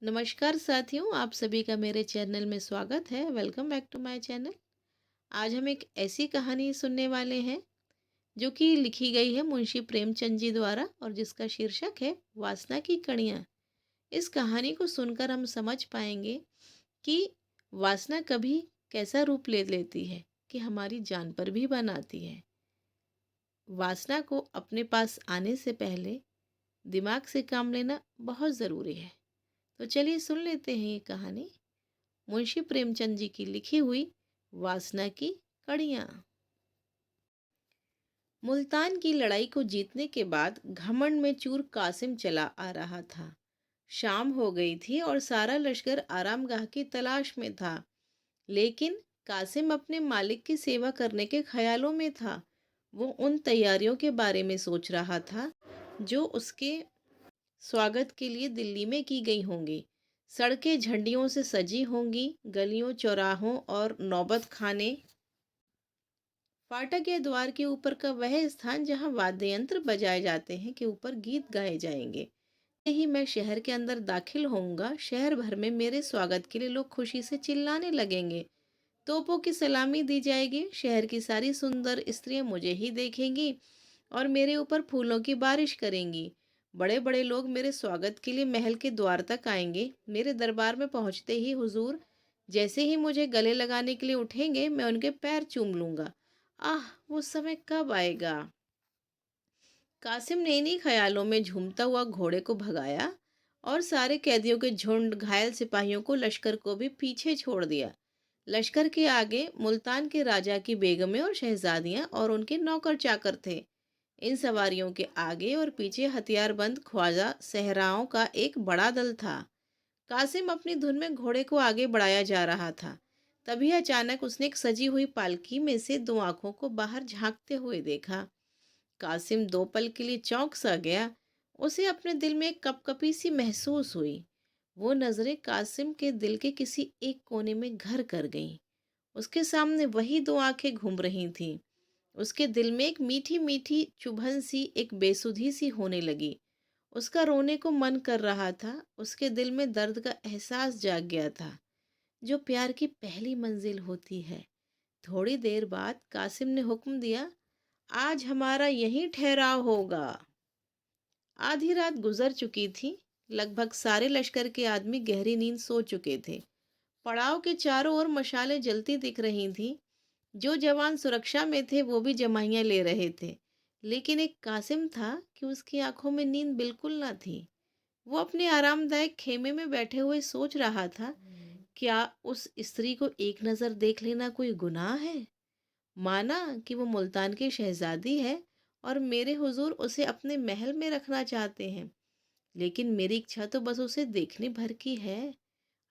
नमस्कार साथियों, आप सभी का मेरे चैनल में स्वागत है। Welcome back to my channel. आज हम एक ऐसी कहानी सुनने वाले हैं जो कि लिखी गई है मुंशी प्रेमचंद जी द्वारा और जिसका शीर्षक है वासना की कड़ियाँ। इस कहानी को सुनकर हम समझ पाएंगे कि वासना कभी कैसा रूप ले लेती है कि हमारी जान पर भी बनाती है। वासना को अपने पास आने से पहले दिमाग से काम लेना बहुत ज़रूरी है। तो चलिए सुन लेते हैं ये कहानी, मुंशी प्रेमचंद जी की लिखी हुई वासना की कड़ियाँ। मुल्तान की लड़ाई को जीतने के बाद घमंड में चूर कासिम चला आ रहा था। शाम हो गई थी और सारा लश्कर आरामगाह की तलाश में था, लेकिन कासिम अपने मालिक की सेवा करने के ख्यालों में था। वो उन तैयारियों के बारे में सोच रहा था जो उसके स्वागत के लिए दिल्ली में की गई होंगी। सड़कें झंडियों से सजी होंगी, गलियों चौराहों और नौबत खाने, फाटक या द्वार के ऊपर का वह स्थान जहां वाद्य यंत्र बजाए जाते हैं के ऊपर गीत गाए जाएंगे। यही मैं शहर के अंदर दाखिल होऊंगा, शहर भर में मेरे स्वागत के लिए लोग खुशी से चिल्लाने लगेंगे। तोपों की सलामी दी जाएगी, शहर की सारी सुंदर स्त्रियां मुझे ही देखेंगी और मेरे ऊपर फूलों की बारिश करेंगी। बड़े बड़े लोग मेरे स्वागत के लिए महल के द्वार तक आएंगे। मेरे दरबार में पहुंचते ही हुजूर जैसे ही मुझे गले लगाने के लिए उठेंगे, मैं उनके पैर चूम लूंगा। आह, वो समय कब आएगा। कासिम ने इन्हीं ख्यालों में झूमता हुआ घोड़े को भगाया और सारे कैदियों के झुंड, घायल सिपाहियों को, लश्कर को भी पीछे छोड़ दिया। लश्कर के आगे मुल्तान के राजा की बेगमें और शहजादियां और उनके नौकर चाकर थे। इन सवारियों के आगे और पीछे हथियारबंद ख्वाजा सहराओं का एक बड़ा दल था। कासिम अपनी धुन में घोड़े को आगे बढ़ाया जा रहा था। तभी अचानक उसने एक सजी हुई पालकी में से दो आंखों को बाहर झांकते हुए देखा। कासिम दो पल के लिए चौंक सा गया। उसे अपने दिल में एक कपकपी सी महसूस हुई। वो नजरें कासिम के दिल के किसी एक कोने में घर कर गईं। उसके सामने वही दो आंखें घूम रही थीं। उसके दिल में एक मीठी मीठी चुभन सी, एक बेसुधी सी होने लगी। उसका रोने को मन कर रहा था। उसके दिल में दर्द का एहसास जाग गया था, जो प्यार की पहली मंजिल होती है। थोड़ी देर बाद कासिम ने हुक्म दिया, आज हमारा यहीं ठहराव होगा। आधी रात गुजर चुकी थी। लगभग सारे लश्कर के आदमी गहरी नींद सो चुके थे। पड़ाव के चारों ओर मशालें जलती दिख रही थीं। जो जवान सुरक्षा में थे वो भी जमाइयाँ ले रहे थे, लेकिन एक कासिम था कि उसकी आंखों में नींद बिल्कुल ना थी। वो अपने आरामदायक खेमे में बैठे हुए सोच रहा था, क्या उस स्त्री को एक नज़र देख लेना कोई गुनाह है। माना कि वो मुल्तान की शहजादी है और मेरे हुजूर उसे अपने महल में रखना चाहते हैं, लेकिन मेरी इच्छा तो बस उसे देखने भर की है।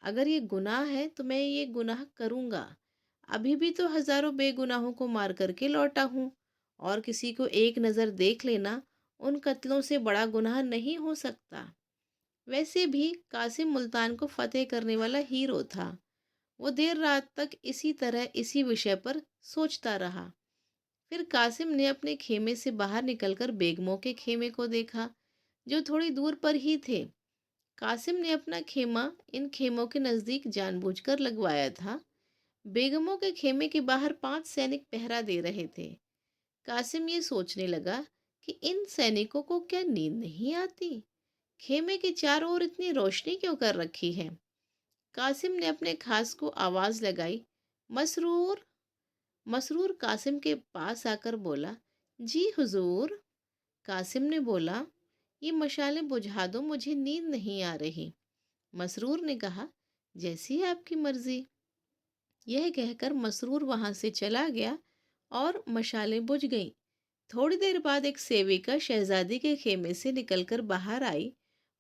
अगर ये गुनाह है तो मैं ये गुनाह करूँगा। अभी भी तो हजारों बेगुनाहों को मार करके लौटा हूँ, और किसी को एक नज़र देख लेना उन कत्लों से बड़ा गुनाह नहीं हो सकता। वैसे भी कासिम मुल्तान को फतेह करने वाला हीरो था। वो देर रात तक इसी तरह इसी विषय पर सोचता रहा। फिर कासिम ने अपने खेमे से बाहर निकलकर बेगमों के खेमे को देखा, जो थोड़ी दूर पर ही थे। कासिम ने अपना खेमा इन खेमों के नज़दीक जानबूझकर लगवाया था। बेगमों के खेमे के बाहर 5 सैनिक पहरा दे रहे थे। कासिम ये सोचने लगा कि इन सैनिकों को क्या नींद नहीं आती। खेमे के चारों ओर इतनी रोशनी क्यों कर रखी है। कासिम ने अपने खास को आवाज़ लगाई, मसरूर। मसरूर कासिम के पास आकर बोला, जी हुजूर। कासिम ने बोला, ये मशालें बुझा दो, मुझे नींद नहीं आ रही। मसरूर ने कहा, जैसी आपकी मर्जी। यह कहकर मसरूर वहां से चला गया और मशालें बुझ गईं। थोड़ी देर बाद एक सेविका शहजादी के खेमे से निकलकर बाहर आई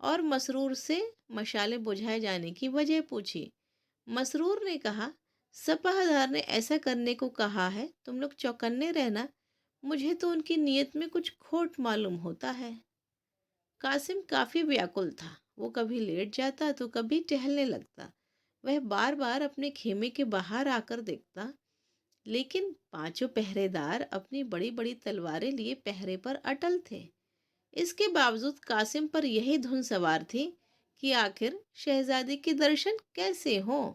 और मसरूर से मशालें बुझाए जाने की वजह पूछी। मसरूर ने कहा, सपाहदार ने ऐसा करने को कहा है, तुम लोग चौकन्ने रहना। मुझे तो उनकी नीयत में कुछ खोट मालूम होता है। कासिम काफी व्याकुल था। वो कभी लेट जाता तो कभी टहलने लगता। वह बार बार अपने खेमे के बाहर आकर देखता, लेकिन पांचों पहरेदार अपनी बड़ी बड़ी तलवारें लिए पहरे पर अटल थे। इसके बावजूद कासिम पर यही धुन सवार थी कि आखिर शहजादी के दर्शन कैसे हों।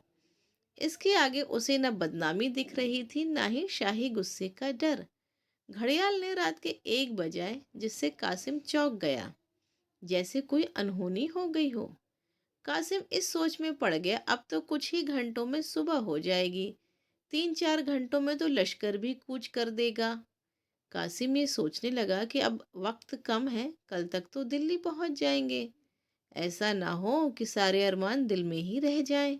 इसके आगे उसे न बदनामी दिख रही थी, ना ही शाही गुस्से का डर। घड़ियाल ने रात के 1 बजाए, जिससे कासिम चौंक गया, जैसे कोई अनहोनी हो गई हो। कासिम इस सोच में पड़ गया, अब तो कुछ ही घंटों में सुबह हो जाएगी, 3-4 घंटों में तो लश्कर भी कूच कर देगा। कासिम ये सोचने लगा कि अब वक्त कम है, कल तक तो दिल्ली पहुंच जाएंगे। ऐसा ना हो कि सारे अरमान दिल में ही रह जाएं।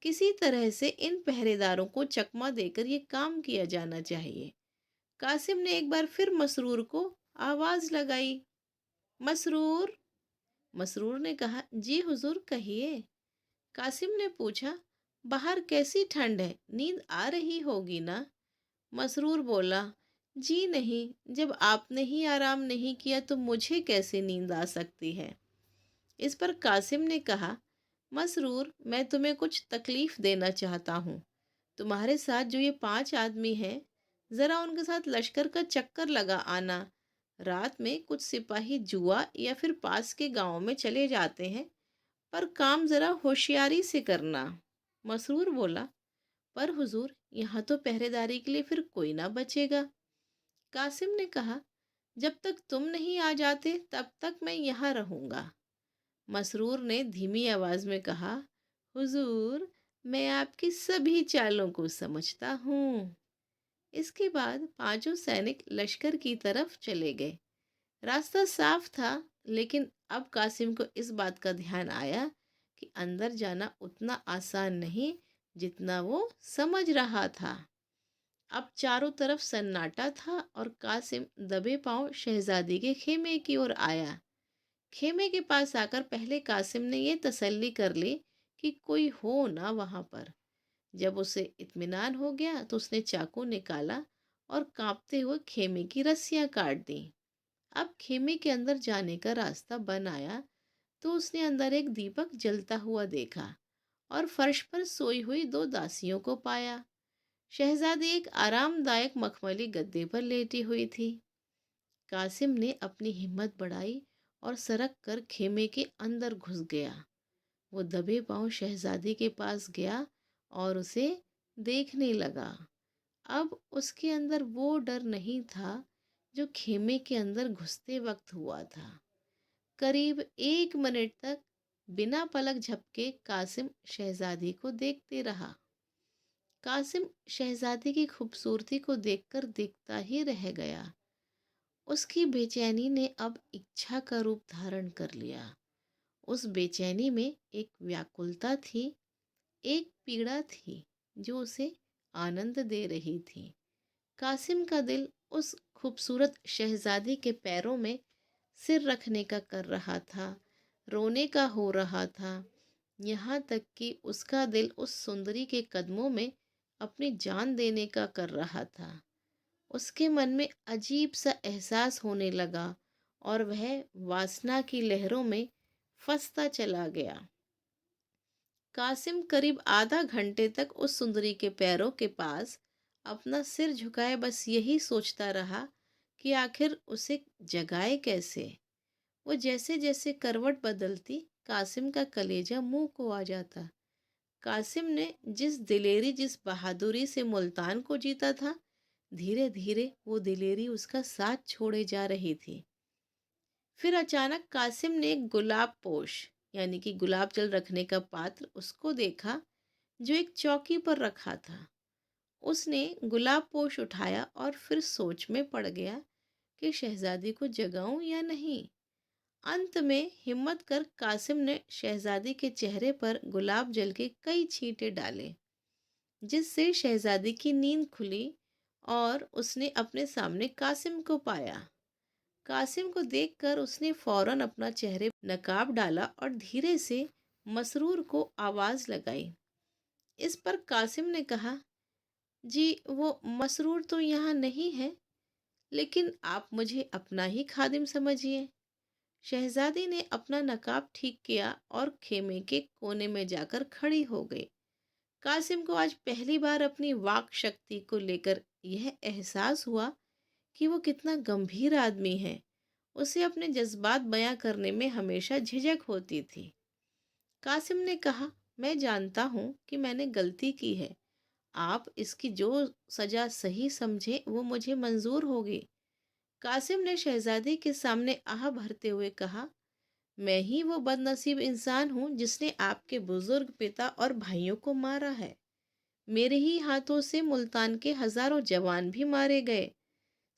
किसी तरह से इन पहरेदारों को चकमा देकर ये काम किया जाना चाहिए। कासिम ने एक बार फिर मसरूर को आवाज लगाई। मसरूर। मसरूर ने कहा, जी हुजूर, कहिए। कासिम ने पूछा, बाहर कैसी ठंड है, नींद आ रही होगी ना। मसरूर बोला, जी नहीं, जब आपने ही आराम नहीं किया तो मुझे कैसे नींद आ सकती है। इस पर कासिम ने कहा, मसरूर, मैं तुम्हें कुछ तकलीफ देना चाहता हूँ। तुम्हारे साथ जो ये 5 आदमी हैं, ज़रा उनके साथ लश्कर का चक्कर लगा आना। रात में कुछ सिपाही जुआ या फिर पास के गांव में चले जाते हैं, पर काम ज़रा होशियारी से करना। मसरूर बोला, पर हुजूर, यहाँ तो पहरेदारी के लिए फिर कोई ना बचेगा। कासिम ने कहा, जब तक तुम नहीं आ जाते तब तक मैं यहाँ रहूँगा। मसरूर ने धीमी आवाज में कहा, हुजूर, मैं आपकी सभी चालों को समझता हूँ। इसके बाद पांचों सैनिक लश्कर की तरफ चले गए। रास्ता साफ था, लेकिन अब कासिम को इस बात का ध्यान आया कि अंदर जाना उतना आसान नहीं जितना वो समझ रहा था। अब चारों तरफ सन्नाटा था और कासिम दबे पांव शहजादी के खेमे की ओर आया। खेमे के पास आकर पहले कासिम ने ये तसल्ली कर ली कि कोई हो ना वहां पर। जब उसे इत्मीनान हो गया तो उसने चाकू निकाला और कांपते हुए खेमे की रस्सियां काट दी। अब खेमे के अंदर जाने का रास्ता बन आया तो उसने अंदर एक दीपक जलता हुआ देखा और फर्श पर सोई हुई 2 दासियों को पाया। शहजादी एक आरामदायक मखमली गद्दे पर लेटी हुई थी। कासिम ने अपनी हिम्मत बढ़ाई और सरक कर खेमे के अंदर घुस गया। वो दबे पांव शहजादी के पास गया और उसे देखने लगा। अब उसके अंदर वो डर नहीं था जो खेमे के अंदर घुसते वक्त हुआ था। करीब 1 मिनट तक बिना पलक झपके कासिम शहजादी को देखते रहा। कासिम शहजादी की खूबसूरती को देखकर देखता ही रह गया। उसकी बेचैनी ने अब इच्छा का रूप धारण कर लिया। उस बेचैनी में एक व्याकुलता थी, एक पीड़ा थी जो उसे आनंद दे रही थी। कासिम का दिल उस खूबसूरत शहजादी के पैरों में सिर रखने का कर रहा था, रोने का हो रहा था। यहाँ तक कि उसका दिल उस सुंदरी के कदमों में अपनी जान देने का कर रहा था। उसके मन में अजीब सा एहसास होने लगा और वह वासना की लहरों में फंसता चला गया। कासिम करीब आधा घंटे तक उस सुंदरी के पैरों के पास अपना सिर झुकाए बस यही सोचता रहा कि आखिर उसे जगाए कैसे। वो जैसे जैसे करवट बदलती, कासिम का कलेजा मुंह को आ जाता। कासिम ने जिस दिलेरी, जिस बहादुरी से मुल्तान को जीता था, धीरे धीरे वो दिलेरी उसका साथ छोड़े जा रही थी। फिर अचानक कासिम ने एक गुलाब पोश, यानी कि गुलाब जल रखने का पात्र, उसको देखा जो एक चौकी पर रखा था। उसने गुलाब पोश उठाया और फिर सोच में पड़ गया कि शहजादी को जगाऊं या नहीं। अंत में हिम्मत कर कासिम ने शहजादी के चेहरे पर गुलाब जल के कई छींटे डाले, जिससे शहजादी की नींद खुली और उसने अपने सामने कासिम को पाया। कासिम को देखकर उसने फौरन अपना चेहरे नकाब डाला और धीरे से मसरूर को आवाज लगाई। इस पर कासिम ने कहा, जी, वो मसरूर तो यहाँ नहीं है, लेकिन आप मुझे अपना ही खादिम समझिए। शहजादी ने अपना नकाब ठीक किया और खेमे के कोने में जाकर खड़ी हो गई। कासिम को आज पहली बार अपनी वाक शक्ति को लेकर यह एहसास हुआ कि वो कितना गंभीर आदमी है। उसे अपने जज्बात बयां करने में हमेशा झिझक होती थी। कासिम ने कहा, मैं जानता हूँ कि मैंने गलती की है। आप इसकी जो सजा सही समझे वो मुझे मंजूर होगी। कासिम ने शहजादी के सामने आह भरते हुए कहा, मैं ही वो बदनसीब इंसान हूँ जिसने आपके बुजुर्ग पिता और भाइयों को मारा है। मेरे ही हाथों से मुल्तान के हजारों जवान भी मारे गए।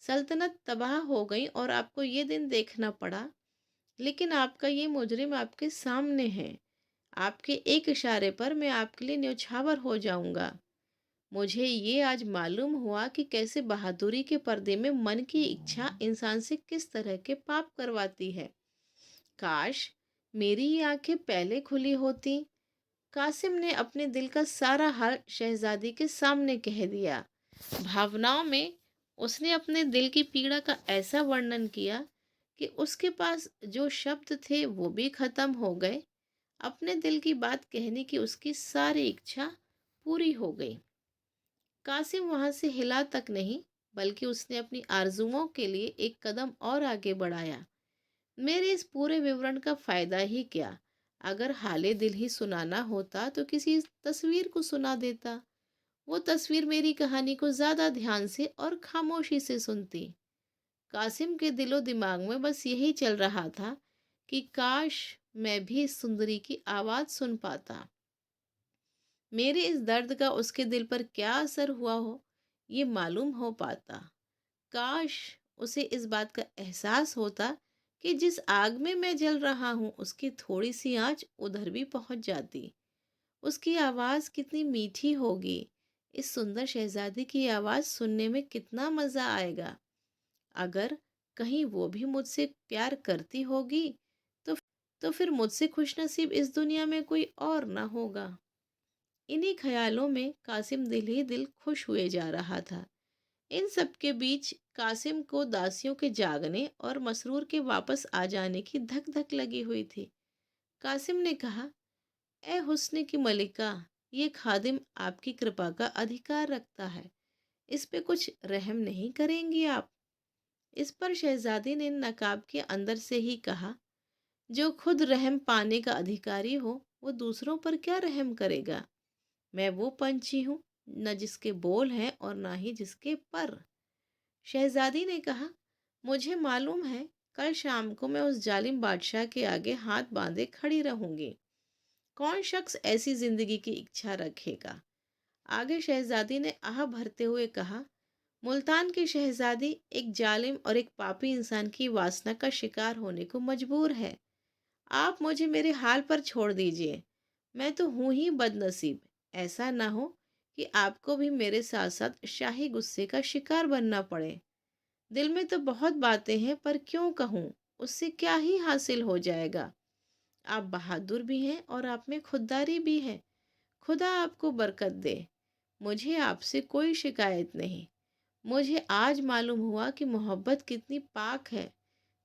सल्तनत तबाह हो गई और आपको ये दिन देखना पड़ा। लेकिन आपका ये मुजरिम आपके सामने है। आपके एक इशारे पर मैं आपके लिए न्यौछावर हो जाऊंगा। मुझे ये आज मालूम हुआ कि कैसे बहादुरी के पर्दे में मन की इच्छा इंसान से किस तरह के पाप करवाती है। काश मेरी ये आंखें पहले खुली होती। कासिम ने अपने दिल का सारा हाल शहजादी के सामने कह दिया। भावनाओं में उसने अपने दिल की पीड़ा का ऐसा वर्णन किया कि उसके पास जो शब्द थे वो भी खत्म हो गए। अपने दिल की बात कहने की उसकी सारी इच्छा पूरी हो गई। कासिम वहां से हिला तक नहीं, बल्कि उसने अपनी आरजुओं के लिए एक कदम और आगे बढ़ाया। मेरे इस पूरे विवरण का फायदा ही क्या? अगर हाले दिल ही सुनाना होता तो किसी तस्वीर को सुना देता। वो तस्वीर मेरी कहानी को ज्यादा ध्यान से और खामोशी से सुनती। कासिम के दिलो दिमाग में बस यही चल रहा था कि काश मैं भी इस सुंदरी की आवाज सुन पाता। मेरे इस दर्द का उसके दिल पर क्या असर हुआ हो, ये मालूम हो पाता। काश उसे इस बात का एहसास होता कि जिस आग में मैं जल रहा हूँ उसकी थोड़ी सी आंच उधर भी पहुंच जाती। उसकी आवाज़ कितनी मीठी होगी। इस सुंदर शहजादी की आवाज़ सुनने में कितना मज़ा आएगा। अगर कहीं वो भी मुझसे प्यार करती होगी तो तो फिर मुझसे खुशनसीब इस दुनिया में कोई और ना होगा। इन्हीं ख्यालों में कासिम दिल ही दिल खुश हुए जा रहा था। इन सब के बीच कासिम को दासियों के जागने और मसरूर के वापस आ जाने की धक धक लगी हुई थी। कासिम ने कहा, ए हुस्न की मलिका, ये खादिम आपकी कृपा का अधिकार रखता है। इस पे कुछ रहम नहीं करेंगी आप? इस पर शहजादी ने नकाब के अंदर से ही कहा, जो खुद रहम पाने का अधिकारी हो वो दूसरों पर क्या रहम करेगा? मैं वो पंछी हूँ न जिसके बोल हैं और ना ही जिसके पर। शहजादी ने कहा, मुझे मालूम है कल शाम को मैं उस जालिम बादशाह के आगे हाथ बांधे खड़ी रहूंगी। कौन शख्स ऐसी जिंदगी की इच्छा रखेगा? आगे शहजादी ने आह भरते हुए कहा, मुल्तान की शहजादी एक जालिम और एक पापी इंसान की वासना का शिकार होने को मजबूर है। आप मुझे मेरे हाल पर छोड़ दीजिए। मैं तो हूं ही बदनसीब। ऐसा ना हो कि आपको भी मेरे साथ साथ शाही गुस्से का शिकार बनना पड़े। दिल में तो बहुत बातें हैं पर क्यों कहूँ? उससे क्या ही हासिल हो जाएगा? आप बहादुर भी हैं और आप में खुददारी भी है। खुदा आपको बरकत दे। मुझे आपसे कोई शिकायत नहीं। मुझे आज मालूम हुआ कि मोहब्बत कितनी पाक है,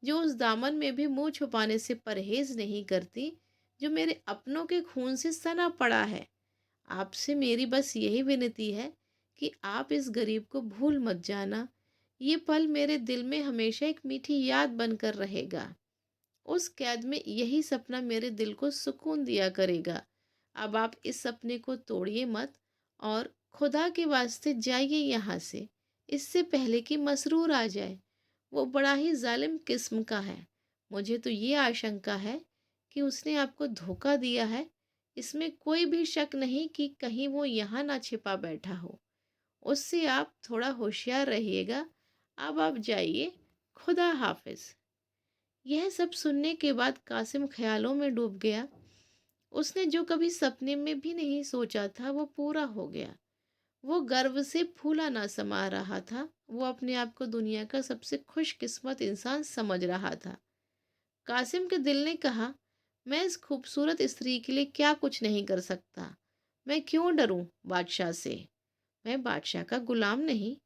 जो उस दामन में भी मुंह छुपाने से परहेज नहीं करती जो मेरे अपनों के खून से सना पड़ा है। आपसे मेरी बस यही विनती है कि आप इस गरीब को भूल मत जाना। ये पल मेरे दिल में हमेशा एक मीठी याद बनकर रहेगा। उस कैद में यही सपना मेरे दिल को सुकून दिया करेगा। अब आप इस सपने को तोड़िए मत और खुदा के वास्ते जाइए यहाँ से, इससे पहले कि मसरूर आ जाए। वो बड़ा ही जालिम किस्म का है। मुझे तो ये आशंका है कि उसने आपको धोखा दिया है। इसमें कोई भी शक नहीं कि कहीं वो यहाँ ना छिपा बैठा हो। उससे आप थोड़ा होशियार रहिएगा। अब आप जाइए। खुदा हाफिज। यह सब सुनने के बाद कासिम ख्यालों में डूब गया। उसने जो कभी सपने में भी नहीं सोचा था वो पूरा हो गया। वो गर्व से फूला ना समा रहा था। वो अपने आप को दुनिया का सबसे खुशकिस्मत इंसान समझ रहा था। कासिम के दिल ने कहा, मैं इस खूबसूरत स्त्री के लिए क्या कुछ नहीं कर सकता। मैं क्यों डरूं बादशाह से? मैं बादशाह का गुलाम नहीं।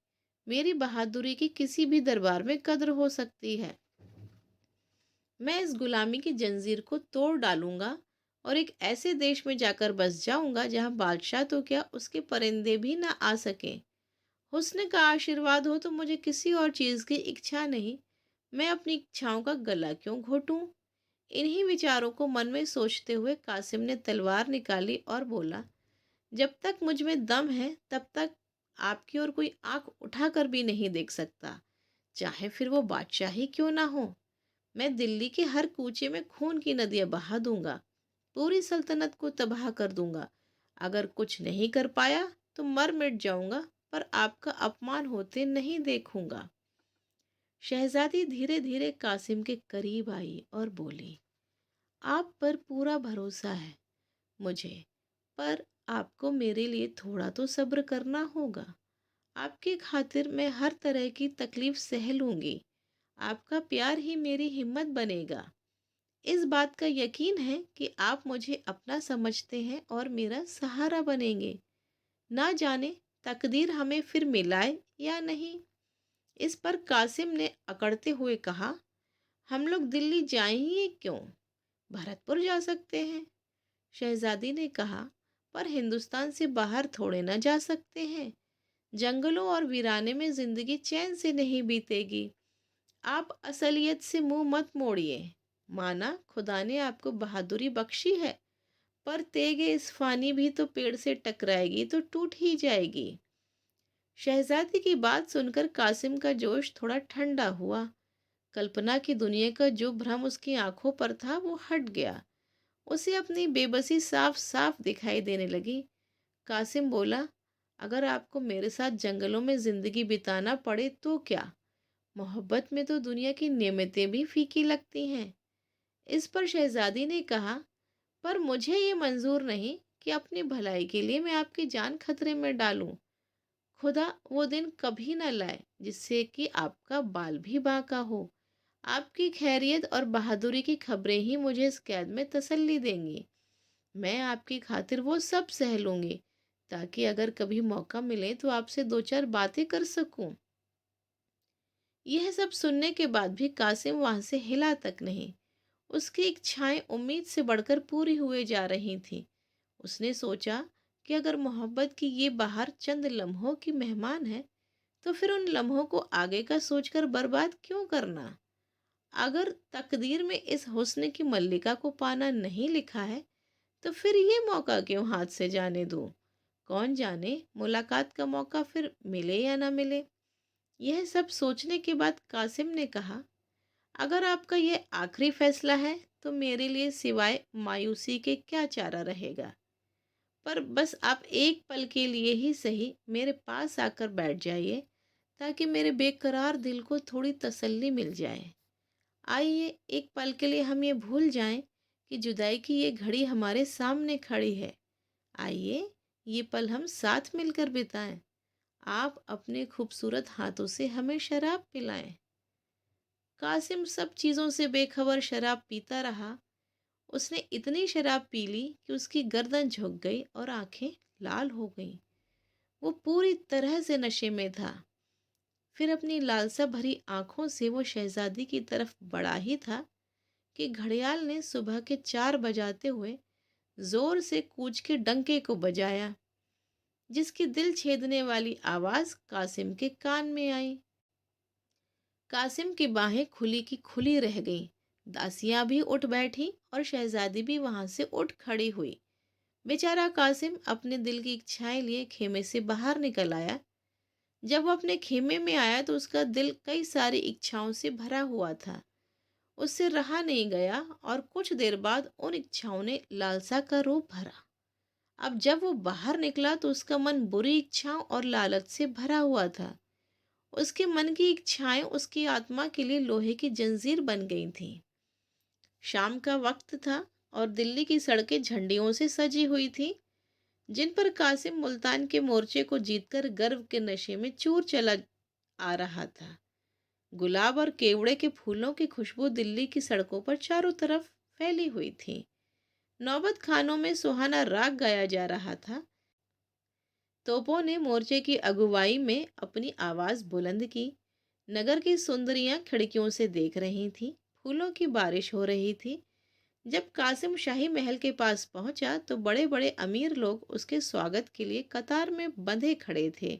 मेरी बहादुरी की किसी भी दरबार में कद्र हो सकती है। मैं इस गुलामी की जंजीर को तोड़ डालूंगा और एक ऐसे देश में जाकर बस जाऊंगा जहां बादशाह तो क्या उसके परिंदे भी ना आ सकें। हुस्न का आशीर्वाद हो तो मुझे किसी और चीज़ की इच्छा नहीं। मैं अपनी इच्छाओं का गला क्यों घोटूं? इन्हीं विचारों को मन में सोचते हुए कासिम ने तलवार निकाली और बोला, जब तक मुझ में दम है तब तक आपकी ओर कोई आंख उठाकर भी नहीं देख सकता, चाहे फिर वो बादशाह ही क्यों ना हो। मैं दिल्ली के हर कूचे में खून की नदियां बहा दूंगा, पूरी सल्तनत को तबाह कर दूंगा। अगर कुछ नहीं कर पाया तो मर मिट जाऊंगा, पर आपका अपमान होते नहीं देखूंगा। शहजादी धीरे धीरे कासिम के करीब आई और बोली, आप पर पूरा भरोसा है मुझे, पर आपको मेरे लिए थोड़ा तो सब्र करना होगा। आपकी खातिर मैं हर तरह की तकलीफ सह लूंगी। आपका प्यार ही मेरी हिम्मत बनेगा। इस बात का यकीन है कि आप मुझे अपना समझते हैं और मेरा सहारा बनेंगे। ना जाने तकदीर हमें फिर मिलाए या नहीं। इस पर कासिम ने अकड़ते हुए कहा, हम लोग दिल्ली जाएंगे क्यों? भरतपुर जा सकते हैं। शहजादी ने कहा, पर हिंदुस्तान से बाहर थोड़े ना जा सकते हैं। जंगलों और वीराने में जिंदगी चैन से नहीं बीतेगी। आप असलियत से मुंह मत मोड़िए। माना खुदा ने आपको बहादुरी बख्शी है, पर तेगे इस्फानी भी तो पेड़ से टकराएगी तो टूट ही जाएगी। शहजादी की बात सुनकर कासिम का जोश थोड़ा ठंडा हुआ। कल्पना की दुनिया का जो भ्रम उसकी आंखों पर था वो हट गया। उसे अपनी बेबसी साफ साफ दिखाई देने लगी। कासिम बोला, अगर आपको मेरे साथ जंगलों में जिंदगी बिताना पड़े तो क्या? मोहब्बत में तो दुनिया की नेमतें भी फीकी लगती हैं। इस पर शहजादी ने कहा, पर मुझे ये मंजूर नहीं कि अपनी भलाई के लिए मैं आपकी जान खतरे में डालूं। खुदा वो दिन कभी न लाए जिससे कि आपका बाल भी बांका हो। आपकी खैरियत और बहादुरी की खबरें ही मुझे इस कैद में तसल्ली देंगी। मैं आपकी खातिर वो सब सह लूंगी, ताकि अगर कभी मौका मिले तो आपसे दो चार बातें कर सकूं। यह सब सुनने के बाद भी कासिम वहां से हिला तक नहीं। उसकी इच्छाएं उम्मीद से बढ़कर पूरी हुए जा रही थीं। उसने सोचा कि अगर मोहब्बत की ये बहार चंद लम्हों की मेहमान है, तो फिर उन लम्हों को आगे का सोचकर बर्बाद क्यों करना। अगर तकदीर में इस हुस्न की मल्लिका को पाना नहीं लिखा है, तो फिर ये मौका क्यों हाथ से जाने दूं। कौन जाने मुलाकात का मौका फिर मिले या ना मिले। यह सब सोचने के बाद कासिम ने कहा, अगर आपका ये आखिरी फैसला है तो मेरे लिए सिवाय मायूसी के क्या चारा रहेगा। पर बस आप एक पल के लिए ही सही मेरे पास आकर बैठ जाइए, ताकि मेरे बेकरार दिल को थोड़ी तसल्ली मिल जाए। आइए एक पल के लिए हम ये भूल जाएं कि जुदाई की ये घड़ी हमारे सामने खड़ी है। आइए ये पल हम साथ मिलकर बिताएं। आप अपने खूबसूरत हाथों से हमें शराब पिलाएं। कासिम सब चीज़ों से बेखबर शराब पीता रहा। उसने इतनी शराब पी ली कि उसकी गर्दन झुक गई और आंखें लाल हो गईं। वो पूरी तरह से नशे में था। फिर अपनी लालसा भरी आंखों से वो शहजादी की तरफ बढ़ा ही था कि घड़ियाल ने सुबह के 4 बजाते हुए जोर से कूच के डंके को बजाया, जिसकी दिल छेदने वाली आवाज कासिम के कान में आई। कासिम की बाहें खुली की खुली रह गईं। दासियां भी उठ बैठी और शहजादी भी वहां से उठ खड़ी हुई। बेचारा कासिम अपने दिल की इच्छाएं लिए खेमे से बाहर निकल आया। जब वो अपने खेमे में आया तो उसका दिल कई सारी इच्छाओं से भरा हुआ था। उससे रहा नहीं गया और कुछ देर बाद उन इच्छाओं ने लालसा का रूप भरा। अब जब वो बाहर निकला तो उसका मन बुरी इच्छाओं और लालच से भरा हुआ था। उसके मन की इच्छाएं उसकी आत्मा के लिए लोहे की जंजीर बन गई थीं। शाम का वक्त था और दिल्ली की सड़कें झंडियों से सजी हुई थीं, जिन पर कासिम मुल्तान के मोर्चे को जीतकर गर्व के नशे में चूर चला आ रहा था। गुलाब और केवड़े के फूलों की खुशबू दिल्ली की सड़कों पर चारों तरफ फैली हुई थी। नौबत खानों में सुहाना राग गाया जा रहा था। तोपों ने मोर्चे की अगुवाई में अपनी आवाज बुलंद की। नगर की सुंदरियां खिड़कियों से देख रही थीं। फूलों की बारिश हो रही थी। जब कासिम शाही महल के पास पहुंचा तो बड़े बड़े अमीर लोग उसके स्वागत के लिए कतार में बंधे खड़े थे।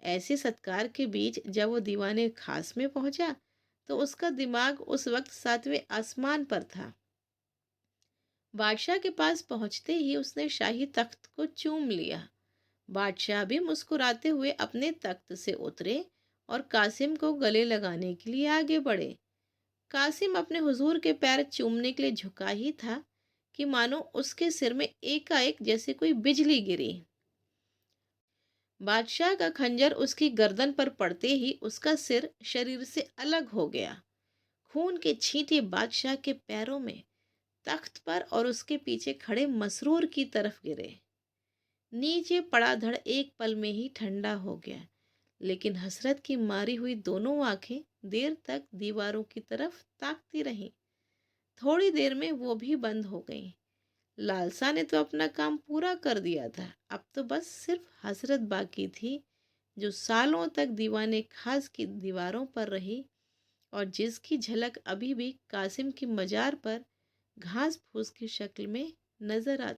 ऐसे सत्कार के बीच जब वो दीवाने खास में पहुंचा तो उसका दिमाग उस वक्त सातवें आसमान पर था। बादशाह के पास पहुंचते ही उसने शाही तख्त को चूम लिया। बादशाह भी मुस्कुराते हुए अपने तख्त से उतरे और कासिम को गले लगाने के लिए आगे बढ़े। कासिम अपने हुजूर के पैर चूमने के लिए झुका ही था कि मानो उसके सिर में एकाएक जैसे कोई बिजली गिरी। बादशाह का खंजर उसकी गर्दन पर पड़ते ही उसका सिर शरीर से अलग हो गया। खून के छींटे बादशाह के पैरों में, तख्त पर और उसके पीछे खड़े मसरूर की तरफ गिरे। नीचे पड़ा धड़ एक पल में ही ठंडा हो गया, लेकिन हसरत की मारी हुई दोनों आंखें देर तक दीवारों की तरफ ताकती रहीं। थोड़ी देर में वो भी बंद हो गईं। लालसा ने तो अपना काम पूरा कर दिया था, अब तो बस सिर्फ हसरत बाकी थी, जो सालों तक दीवाने खास की दीवारों पर रही और जिसकी झलक अभी भी कासिम की मजार पर घास फूस की शक्ल में नजर आती।